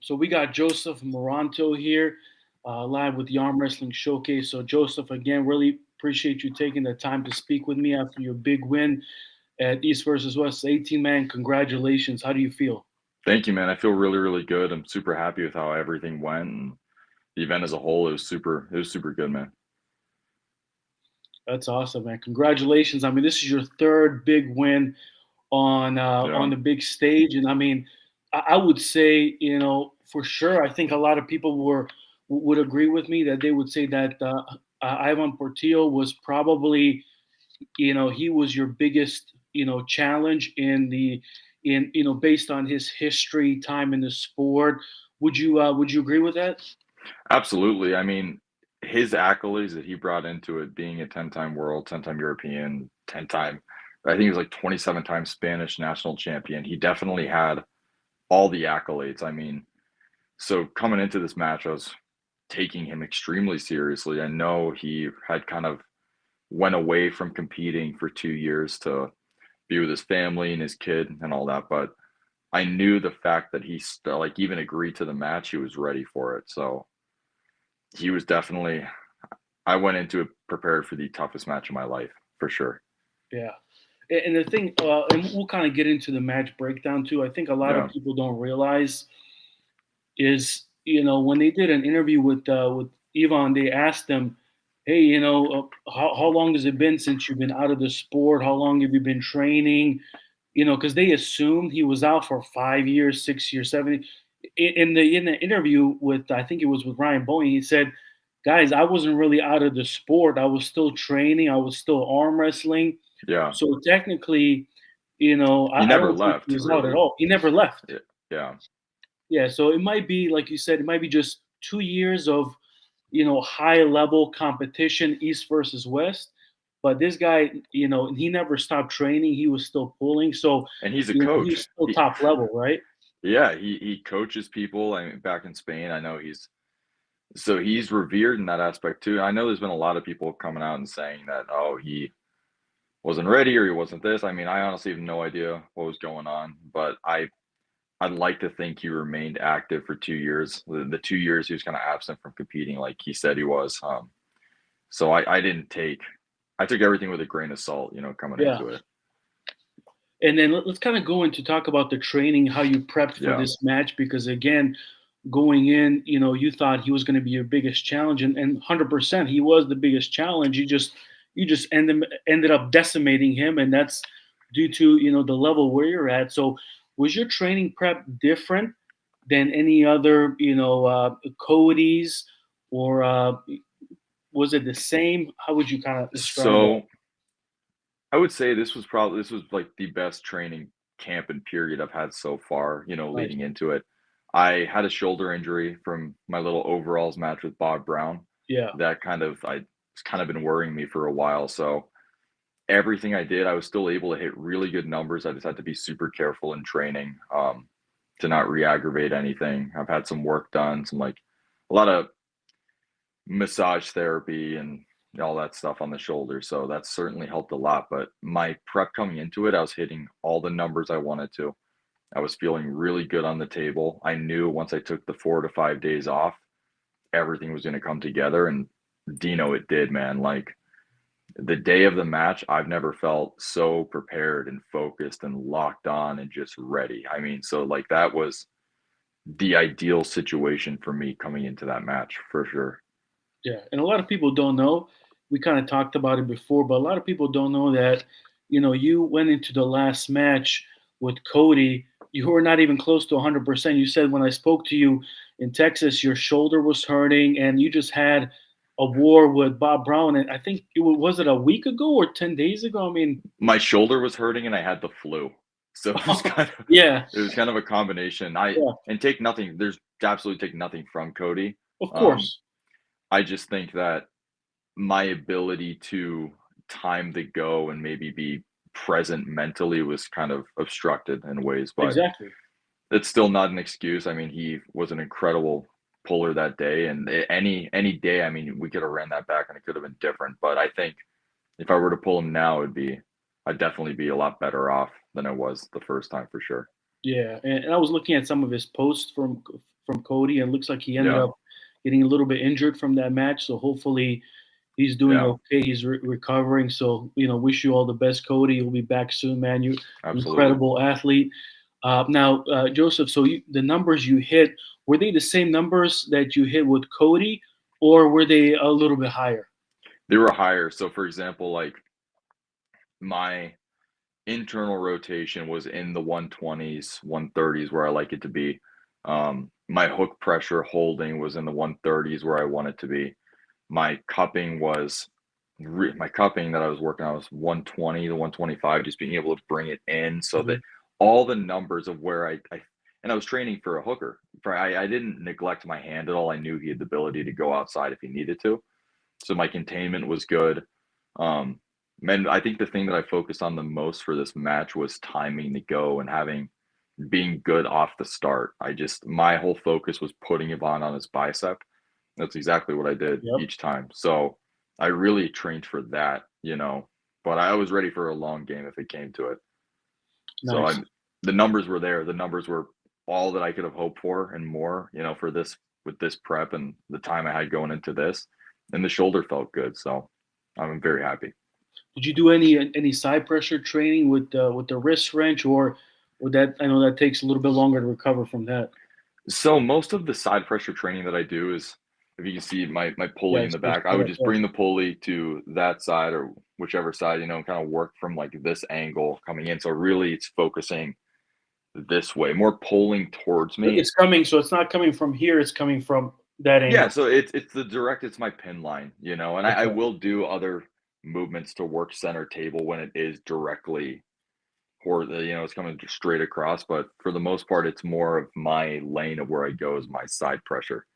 So we got Joseph Meranto here, live with the Arm Wrestling Showcase. So Joseph, again, really appreciate you taking the time to speak with me after your big win at East versus West 18 man. Congratulations. How do you feel? Thank you, man. I feel really, really good. I'm super happy with how everything went and the event as a whole. It was super good, man. That's awesome, man. Congratulations. I mean, this is your third big win on Yeah. the big stage, and I mean, I would say, for sure. I think a lot of people would agree with me that they would say that Ivan Portela was probably, he was your biggest, challenge based on his history, time in the sport. Would you agree with that? Absolutely. I mean, his accolades that he brought into it, being a 10-time world, 10-time European, 10-time, I think he was like 27-time Spanish national champion. He definitely had all the accolades. I mean, so coming into this match, I was taking him extremely seriously. I know he had kind of went away from competing for 2 years to be with his family and his kid and all that. But I knew the fact that he still like even agreed to the match, he was ready for it. So he was definitely. I went into it prepared for the toughest match of my life for sure. Yeah. And the thing, and we'll kind of get into the match breakdown too. I think a lot of Yeah, people don't realize is, when they did an interview with Ivan, they asked him, "Hey, how long has it been since you've been out of the sport? How long have you been training?" Because they assumed he was out for 5 years, 6 years, 7. In the interview with, I think it was with Ryan Bowen, he said, "Guys, I wasn't really out of the sport. I was still training. I was still arm wrestling. yeah. So technically, He I never don't think he left was out at really. all. He never left." Yeah, yeah. Yeah, so it might be like you said, it might be just 2 years of high level competition, East versus West. But this guy, he never stopped training. He was still pulling, so And he's a he coach. was still He, top level, right? yeah, he coaches people. I mean, back in Spain, I know he's revered in that aspect too. I know there's been a lot of people coming out and saying that, oh, he wasn't ready or he wasn't this. I mean, I honestly have no idea what was going on, but I'd like to think he remained active for 2 years. The 2 years he was kind of absent from competing, like he said he was. So I didn't take, I took everything with a grain of salt, coming Yeah. into it. And then let's kind of go into talk about the training, how you prepped for Yeah. this match, because again, going in, you thought he was going to be your biggest challenge, and 100% he was the biggest challenge. You just ended up decimating him, and that's due to the level where you're at. So, was your training prep different than any other Cody's, or was it the same? How would you kind of describe that? So I would say this was like the best training camp and period I've had so far, Nice. leading into it. I had a shoulder injury from my little overalls match with Bob Brown. Yeah. That it's kind of been worrying me for a while. So everything I did, I was still able to hit really good numbers. I just had to be super careful in training, to not re-aggravate anything. I've had some work done, some like a lot of massage therapy and all that stuff on the shoulder. So that's certainly helped a lot. But my prep coming into it, I was hitting all the numbers I wanted to. I was feeling really good on the table. I knew once I took the 4 to 5 days off, everything was going to come together. And Dino, it did, man. Like the day of the match, I've never felt so prepared and focused and locked on and just ready. I mean, so like that was the ideal situation for me coming into that match for sure. Yeah, and a lot of people don't know. We kind of talked about it before, but a lot of people don't know that, you went into the last match with Cody. You were not even close to 100%. You said when I spoke to you in Texas, your shoulder was hurting, and you just had a war with Bob Brown. And I think was it a week ago or 10 days ago? I mean, My shoulder was hurting and I had the flu. So it was kind of yeah, it was kind of a combination. I yeah, and take nothing there's absolutely take nothing from Cody. of Um, course, I just think that my ability to time the go and maybe be present mentally was kind of obstructed in ways, but exactly. it's still not an excuse. I mean, he was an incredible puller that day, and any day, I mean, we could have ran that back and it could have been different. But I think if I were to pull him now, I'd definitely be a lot better off than I was the first time for sure. Yeah, and I was looking at some of his posts from Cody, and it looks like he ended Yeah. up getting a little bit injured from that match. So hopefully he's doing Yeah. okay. He's recovering. So wish you all the best, Cody. You'll be back soon, man. You're an Absolutely. incredible athlete. Now, Joseph, so the numbers you hit, were they the same numbers that you hit with Cody, or were they a little bit higher? They were higher. So for example, like my internal rotation was in the 120s, 130s where I like it to be. My hook pressure holding was in the 130s where I want it to be. My cupping was my cupping that I was working on was 120 to 125, just being able to bring it in so that Mhm. all the numbers of where I and I was training for a hooker. I didn't neglect my hand at all. I knew he had the ability to go outside if he needed to. So my containment was good. Um, and I think the thing that I focused on the most for this match was timing the go and being good off the start. My whole focus was putting Ivan on his bicep. That's exactly what I did Yep. each time. So I really trained for that, but I was ready for a long game if it came to it. So Nice. the numbers were there. The numbers were all that I could have hoped for and more, for this with this prep and the time I had going into this. And the shoulder felt good. So I'm very happy. Did you do any side pressure training with the wrist wrench, or that I know that takes a little bit longer to recover from that? So most of the side pressure training that I do is, if you can see my pulley in Yes, the yes, back, I would yes, just yes. bring the pulley to that side or whichever side, kind of work from like this angle coming in. So really it's focusing this way, more pulling towards me. It's coming, so it's not coming from here. It's coming from that Yeah, angle. so it's my pin line, and I Okay. will do other movements to work center table when it is directly or it's coming straight across, but for the most part, it's more of my lane of where I go is my side pressure,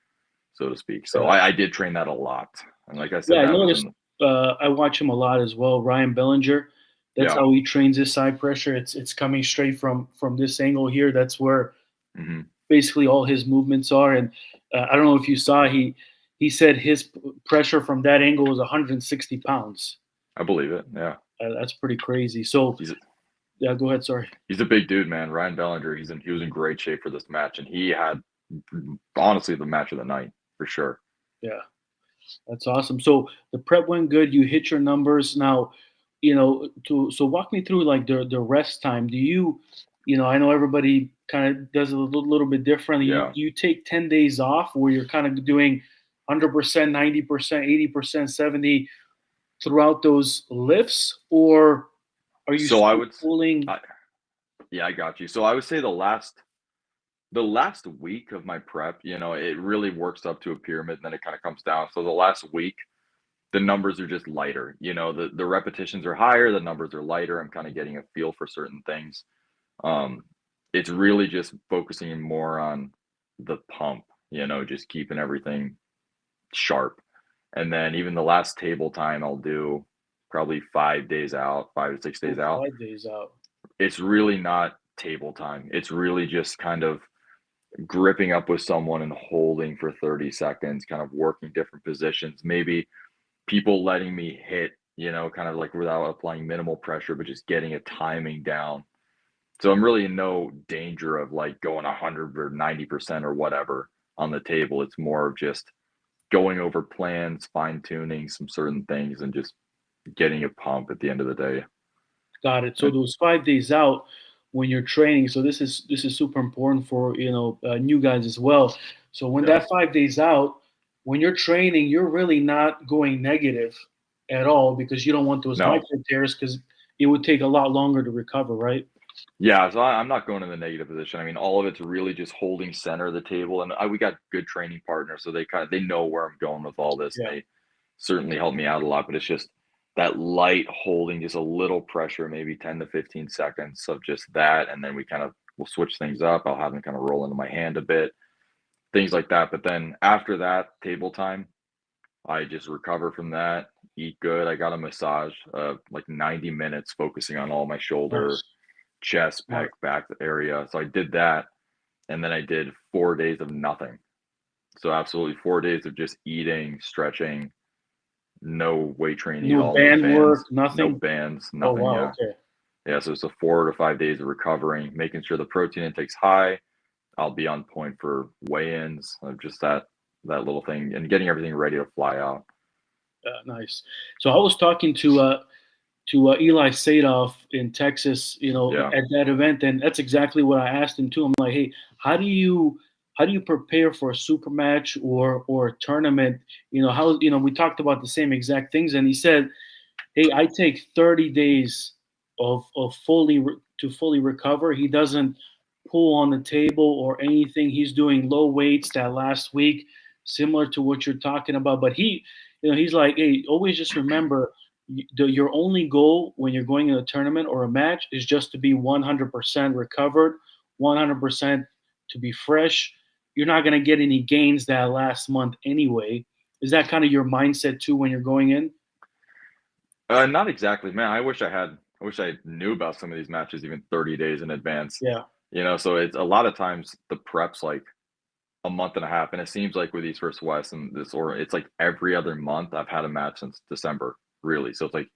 so to speak. So Yeah, I did train that a lot, and like I yeah. said, I that was noticed. in I watch him a lot as well. Ryan Bellinger. That's yeah, how he trains his side pressure. It's coming straight from this angle here. That's where hmm basically all his movements are. And I don't know if you saw he said his pressure from that angle was 160 pounds. I believe it. Yeah, That's pretty crazy. So he's a, yeah, go ahead. Sorry. he's a big dude, man. Ryan Bellinger, he was in great shape for this match, and he had honestly the match of the night for sure. Yeah. That's awesome. So the prep went good. You hit your numbers. Now, so walk me through like the rest time. Do you, I know everybody kind of does it a little bit differently. Yeah. You take 10 days off where you're kind of doing 100%, 90%, 80%, 70 throughout those lifts, or are you So I still would, pulling? I, yeah, I got you. So I would say the last week of my prep, it really works up to a pyramid, and then it kind of comes down. So the last week, the numbers are just lighter. The repetitions are higher, the numbers are lighter. I'm kind of getting a feel for certain things. Um, it's really just focusing more on the pump, just keeping everything sharp. And then even the last table time, I'll do probably 5 days out, 5 to 6 days Oh, out. 5 days out. It's really not table time. It's really just kind of gripping up with someone and holding for 30 seconds, kind of working different positions, maybe people letting me hit, kind of like without applying minimal pressure, but just getting a timing down. So I'm really in no danger of like going 100 or 90% or whatever on the table. It's more of just going over plans, fine tuning some certain things, and just getting a pump at the end of the day. Got it. So And those 5 days out when you're training. So this is super important for new guys as well. So when yeah, that 5 days out, when you're training, you're really not going negative at all because you don't want those no, micro tears because it would take a lot longer to recover, right? yeah. So I'm not going in the negative position. I mean, all of it's really just holding center of the table, and we got good training partners, so they know where I'm going with all this, and Yeah. they certainly help me out a lot. But it's just that light holding, just a little pressure, maybe 10 to 15 seconds of just that, and then we'll switch things up. I'll have them kind of roll into my hand a bit, things like that. But then after that table time, I just recover from that, eat good. I got a massage, like 90 minutes, focusing on all my shoulder, Nice. chest, pec, Smart. back area. So I did that, and then I did 4 days of nothing. So absolutely 4 days of just eating, stretching, no weight training at No all, no band work, bands, no nothing. bands, Oh nothing. wow. Yeah, Okay. yeah. So it's a 4 to 5 days of recovering, making sure the protein intake's high, I'll be on point for weigh-ins, just that little thing, and getting everything ready to fly out. Nice. So I was talking to Eli Sadov in Texas, Yeah. at that event, and that's exactly what I asked him too. I'm like, hey, how do you prepare for a super match or a tournament? We talked about the same exact things, and he said, hey, I take 30 days of to fully recover. He doesn't pull on the table or anything. He's doing low weights that last week, similar to what you're talking about. But he's like, hey, always just remember your only goal when you're going in a tournament or a match is just to be 100% recovered, 100% to be fresh. You're not going to get any gains that last month anyway. Is that kind of your mindset too when you're going in? Not exactly, man. I wish I knew about some of these matches even 30 days in advance. Yeah. So it's a lot of times the prep's like a month and a half, and it seems like with East vs West and this, or it's like every other month I've had a match since December, really. So it's like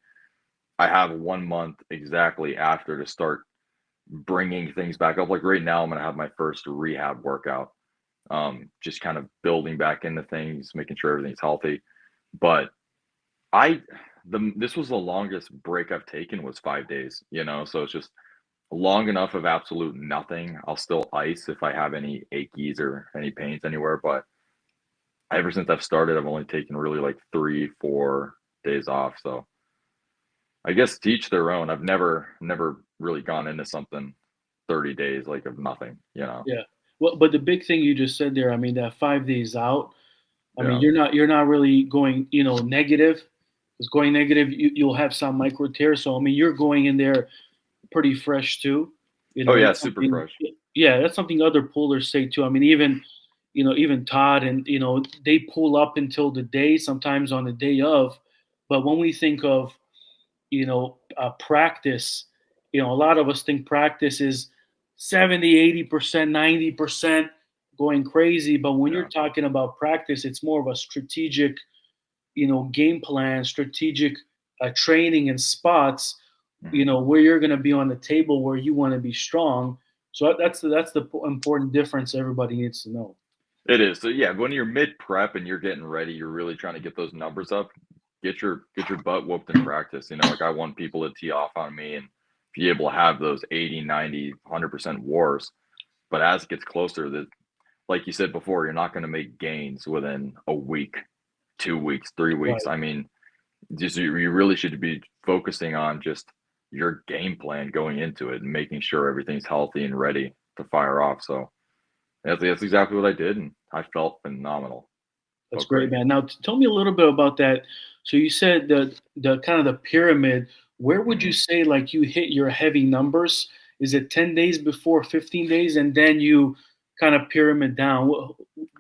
I have 1 month exactly after to start bringing things back up. Like right now, I'm gonna have my first rehab workout. Just kind of building back into things, making sure everything's healthy. But I this was the longest break I've taken was 5 days, so it's just long enough of absolute nothing. I'll still ice if I have any achies or any pains anywhere, but ever since I've started, I've only taken really like 3, 4 days off. So I guess to each their own. I've never really gone into something 30 days like of nothing. Yeah. Well, but the big thing you just said there, I mean, that 5 days out, I mean, Yeah. you're not really going, negative. Because going negative, you'll have some micro tears. So I mean, you're going in there pretty fresh too. Oh yeah, That's super something. fresh. Yeah, that's something other pullers say too. I mean, even Todd and they pull up until the day, sometimes on the day of. But when we think of practice, a lot of us think practice is 70, 80%, 90% going crazy. But when you're Yeah. talking about practice, it's more of a strategic, game plan, strategic training and spots, Mhm. where you're going to be on the table where you want to be strong. So that's the important difference everybody needs to know. It is. So yeah, when you're mid prep and you're getting ready, you're really trying to get those numbers up. Get your butt whooped in practice. Like I want people to tee off on me and be able to have those 80, 90, 100% wars. But as it gets closer, that like you said before, you're not going to make gains within a week, 2 weeks, 3 weeks. Right. I mean, just you really should be focusing on just your game plan going into it and making sure everything's healthy and ready to fire off. So that's exactly what I did, and I felt phenomenal. That's Felt great, great. man. Now, tell me a little bit about that. So you said the kind of the pyramid. Where would you Mhm. say like you hit your heavy numbers? Is it 10 days before, 15 days, and then you kind of pyramid down?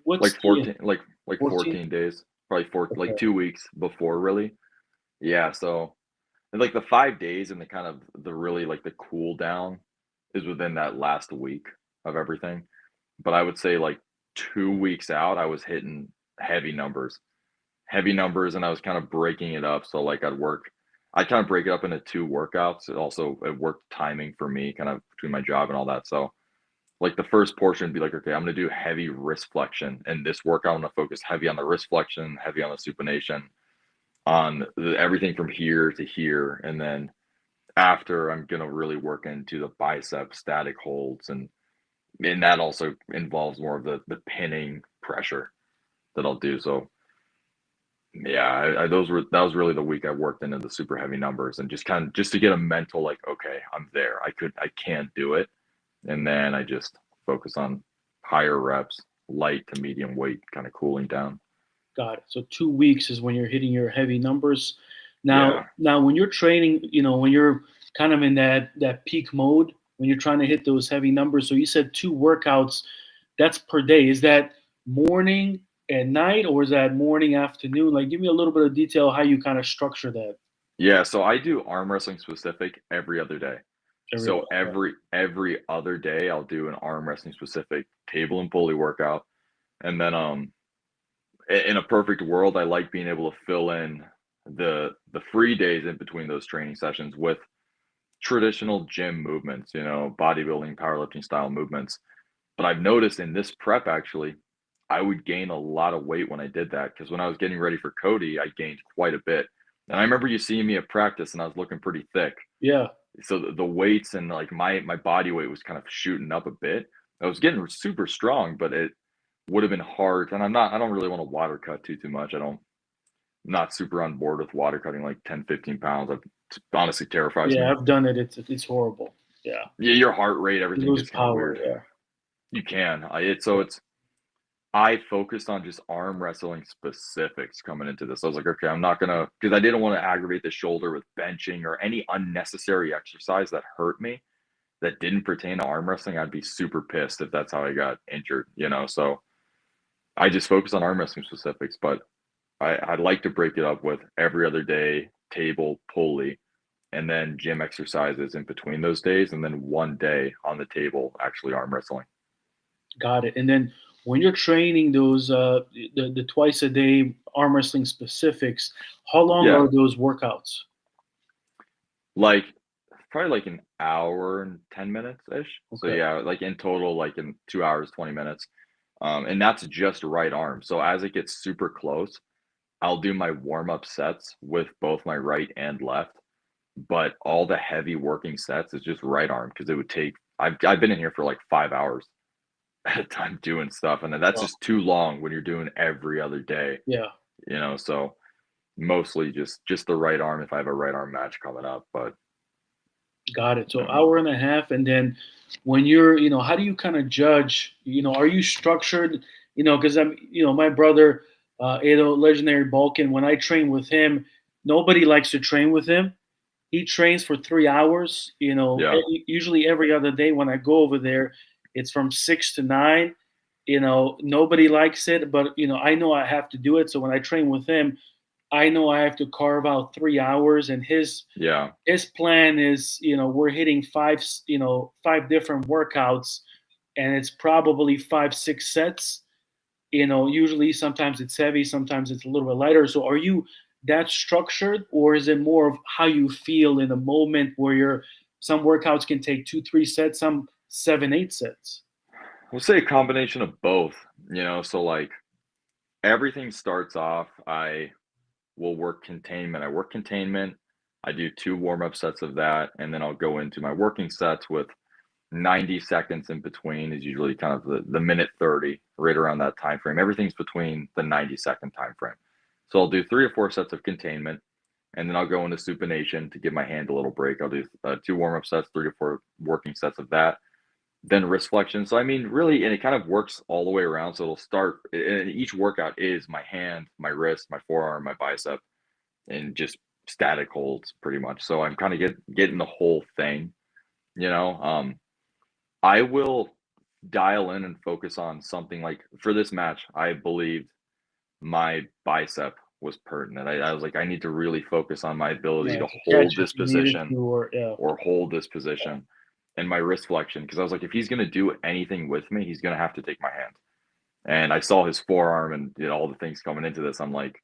What's Like the 14, like 14? 14 days, probably like Okay, 2 weeks before, really. Yeah. So and like the 5 days and the kind of the really like the cool down is within that last week of everything. But I would say like 2 weeks out, I was hitting heavy numbers, and I was kind of breaking it up. So like I'd kind of break it up into two workouts. It worked timing for me, kind of between my job and all that. So like the first portion would be like, okay, I'm gonna do heavy wrist flexion, and this workout I'm gonna focus heavy on the wrist flexion, heavy on the supination, on everything from here to here, and then after I'm gonna really work into the bicep static holds, and that also involves more of the pinning pressure that I'll do. So yeah, that was really the week I worked into the super heavy numbers and just to get a mental like, okay, I'm there. I can do it. And then I just focus on higher reps, light to medium weight, kind of cooling down. got it. So 2 weeks is when you're hitting your heavy numbers. Now, Yeah. now when you're training, when you're kind of in that peak mode, when you're trying to hit those heavy numbers. So you said two workouts. That's per day. Is that morning and night, or is that morning, afternoon? Like, give me a little bit of detail how you kind of structure that Yeah. So I do arm wrestling specific every other day. every day. So every other day I'll do an arm wrestling specific table and pulley workout. And then in a perfect world, I like being able to fill in the free days in between those training sessions with traditional gym movements, bodybuilding, powerlifting style movements. But I've noticed in this prep, actually, I would gain a lot of weight when I did that, because when I was getting ready for Cody, I gained quite a bit. And I remember you seeing me at practice, and I was looking pretty thick. Yeah. So the weights and like my body weight was kind of shooting up a bit. I was getting super strong, but it would have been hard. And I don't really want to water cut too much. I'm not super on board with water cutting like 10, 15 pounds. It honestly terrifies Yeah, me. I've done it. It's horrible. Yeah. Yeah, your heart rate, You everything lose gets kind of power. weird. Yeah. You can. I focused on just arm wrestling specifics coming into this. I was like, okay, I'm not gonna, because I didn't want to aggravate the shoulder with benching or any unnecessary exercise that hurt me that didn't pertain to arm wrestling. I'd be super pissed if that's how I got injured, So I just focused on arm wrestling specifics, but I'd like to break it up with every other day, table, pulley, and then gym exercises in between those days, and then one day on the table, actually arm wrestling. Got it. And then when you're training those the twice a day arm wrestling specifics, how long Yeah, are those workouts? like probably like an hour and 10 minutes ish. So Okay. yeah, like in total, like in 2 hours, 20 minutes. And that's just right arm. So as it gets super close, I'll do my warm up sets with both my right and left. But all the heavy working sets is just right arm, because it would take, I've been in here for like 5 hours at a time doing stuff. And then that's Wow. just too long when you're doing every other day, Yeah. so mostly just the right arm if I have a right arm match coming up. But Got it. So um, hour and a half, and then when you're, how do you kind of judge? Are you structured? Because my brother, Edo, legendary Balkan. When I train with him, nobody likes to train with him. He trains for 3 hours. yeah, Usually every other day when I go over there, it's from 6 to 9. Nobody likes it, but I know I have to do it. So when I train with him, I know I have to carve out 3 hours, and yeah. his plan is, we're hitting five different workouts, and it's probably 5 6 sets. Usually sometimes it's heavy, sometimes it's a little bit lighter. So are you that structured, or is it more of how you feel in the moment, where some workouts can take 2 3 sets, some 7 8 sets? We'll say a combination of both, so like everything starts off, I will work containment. I work containment. I do 2 warm-up sets of that, and then I'll go into my working sets with 90 seconds in between, is usually kind of the minute 30, right around that time frame. Everything's between the 90-second time frame. So I'll do 3 or 4 sets of containment, and then I'll go into supination to give my hand a little break. I'll do 2 warm-up sets, 3 to 4 working sets of that, then wrist flexion. So I mean, really, and it kind of works all the way around. So it'll start, and each workout is my hand, my wrist, my forearm, my bicep, and just static holds pretty much. So I'm kind of getting the whole thing, you know. I will dial in and focus on something. Like for this match, I believed my bicep was pertinent. I was like, I need to really focus on my ability Yeah, to to hold catch if this you needed to, position or yeah. or hold this position, and my wrist flexion, because I was like, if he's going to do anything with me, he's going to have to take my hand. And I saw his forearm and all the things coming into this. I'm like,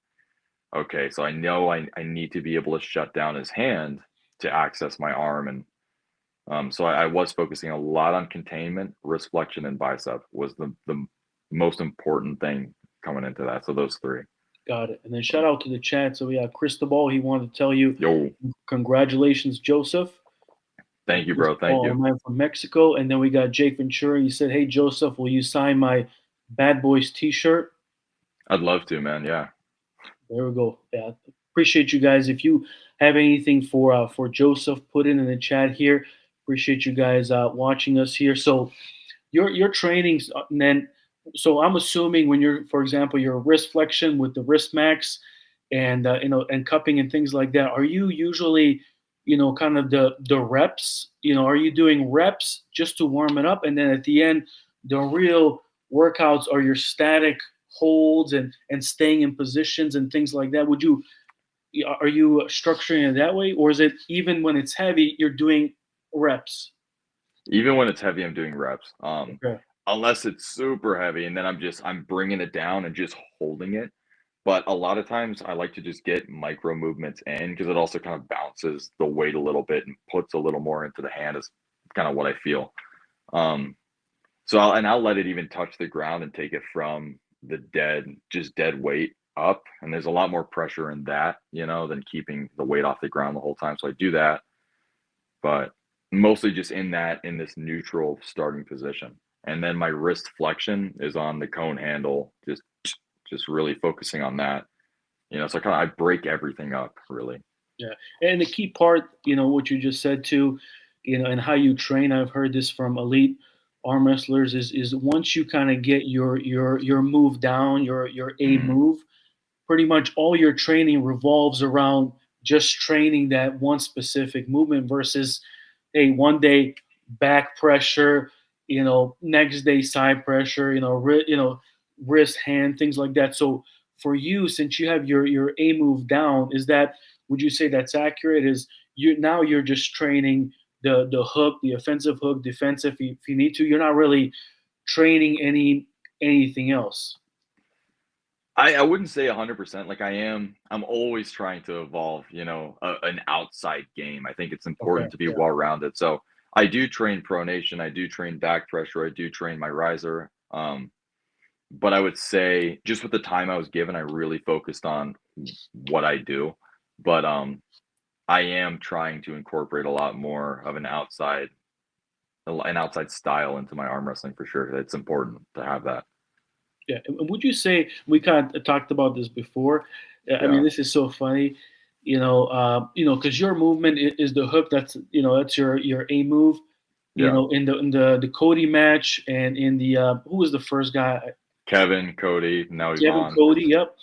okay, so I know I need to be able to shut down his hand to access my arm. And so I was focusing a lot on containment, wrist flexion, and bicep was the most important thing coming into that. So those three. Got it. And then shout out to the chat. So we have Cristobal. He wanted to tell you, Yo, congratulations, Joseph. thank you, bro. Thank Cristobal, our you. man from Mexico. And then we got Jake Ventura. He said, "Hey, Joseph, will you sign my Bad Boys T-shirt?" I'd love to, man. Yeah. There we go. Yeah, appreciate you guys. If you have anything for Joseph, put it in the chat here. Appreciate you guys watching us here. So your trainings, and then so I'm assuming when you're, for example, your wrist flexion with the wrist max, and and cupping and things like that, are you usually, kind of the reps? Are you doing reps just to warm it up, and then at the end, the real workouts are your static holds and staying in positions and things like that? Are you structuring it that way, or is it even when it's heavy, you're doing reps? Even when it's heavy, I'm doing reps. Okay. Unless it's super heavy, and then I'm bringing it down and just holding it. But a lot of times I like to just get micro movements in, because it also kind of bounces the weight a little bit and puts a little more into the hand, is kind of what I feel. Um, So I'll let it even touch the ground and take it from the dead weight up. And there's a lot more pressure in that, than keeping the weight off the ground the whole time. So I do that, but mostly just in this neutral starting position. And then my wrist flexion is on the cone handle, just really focusing on that. So I break everything up really. Yeah, and the key part, what you just said too, and how you train. I've heard this from elite arm wrestlers is once you kind of get your move down, your A Mhm. move, pretty much all your training revolves around just training that one specific movement versus, hey, one day back pressure, next day side pressure, wrist, hand, things like that. So for you, since you have your A move down, would you say that's accurate? Is you're just training the hook, the offensive hook, defensive if you need to. You're not really training anything else. I wouldn't say 100%. Like I'm always trying to evolve, an outside game. I think it's Okay. important to be Yeah. well rounded. So I do train pronation, I do train back pressure, I do train my riser. But I would say just with the time I was given, I really focused on what I do. But I am trying to incorporate a lot more of an outside style into my arm wrestling for sure. It's important to have that. Yeah. And would you say we kind of talked about this before? I mean, Yeah. this is so funny, because your movement is the hook. That's your A move. Yeah. In the Cody match and in the who was the first guy? Kevin, Cody, now Kevin Ivan. Cody. Yep.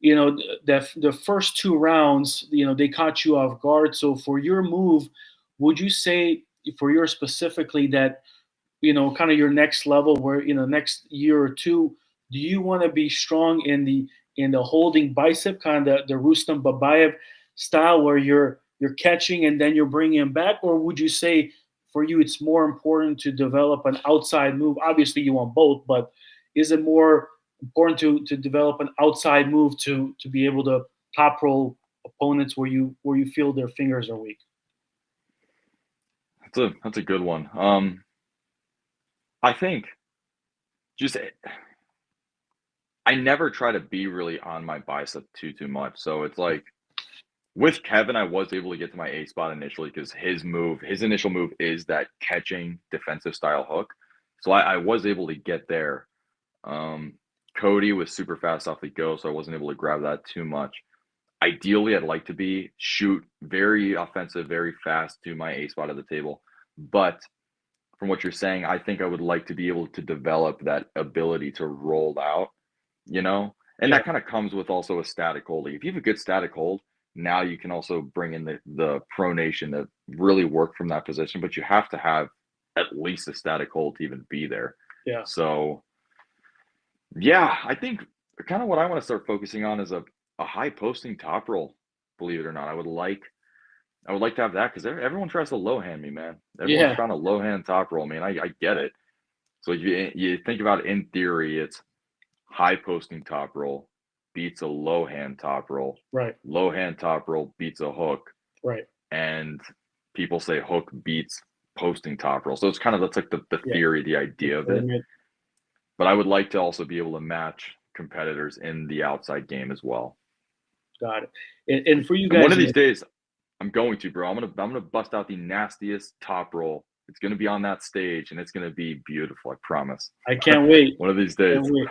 The first two rounds, they caught you off guard. So for your move, would you say for your specifically that kind of your next level where next year or two, do you want to be strong in the holding bicep kind of the Rustam Babayev style where you're catching and then you're bringing him back, or would you say for you it's more important to develop an outside move? Obviously, you want both, but is it more important to develop an outside move to be able to top roll opponents where you feel their fingers are weak? That's a good one. I think just I never try to be really on my bicep too much. So it's like with Kevin, I was able to get to my A spot initially because his initial move is that catching defensive style hook. So I was able to get there. Um, Cody was super fast off the go, so I wasn't able to grab that too much. Ideally, I'd like to shoot very offensive, very fast to my A spot at the table. But from what you're saying, I think I would like to be able to develop that ability to roll out, you know? And Yeah, that kind of comes with also a static hold. Like, if you have a good static hold, now you can also bring in the pronation to really work from that position, but you have to have at least a static hold to even be there. yeah. So, yeah, I think kind of what I want to start focusing on is a high posting top roll, believe it or not. I would like to have that because everyone tries to low hand me, man. Everyone's Yeah, trying to low hand top roll me, and I get it. So you think about it, in theory, it's high posting top roll beats a low hand top roll. right, Low hand top roll beats a hook, right. and people say hook beats posting top roll. So that's like the Yeah, theory, the the idea of it. pyramid. But I would like to also be able to match competitors in the outside game as well. Got it. And for you And one guys, of these days, I'm going to, bro. I'm gonna bust out the nastiest top roll. It's gonna be on that stage, and it's gonna be beautiful. I promise. I can't wait. One of these Can't days. wait.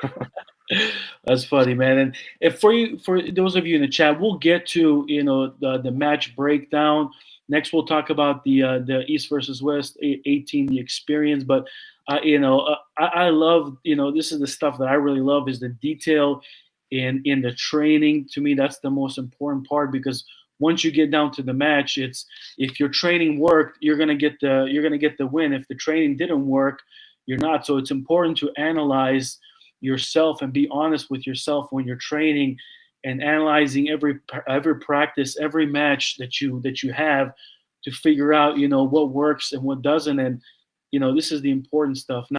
That's funny, man. And if for those of you in the chat, we'll get to the match breakdown. Next, we'll talk about the East versus West 18, the experience. But I love this is the stuff that I really love is the detail in the training. To me, that's the most important part because once you get down to the match, it's if your training worked, you're gonna get the win. If the training didn't work, you're not. So it's important to analyze yourself and be honest with yourself when you're training and analyzing every practice, every match that you have to figure out what works and what doesn't. And this is the important stuff.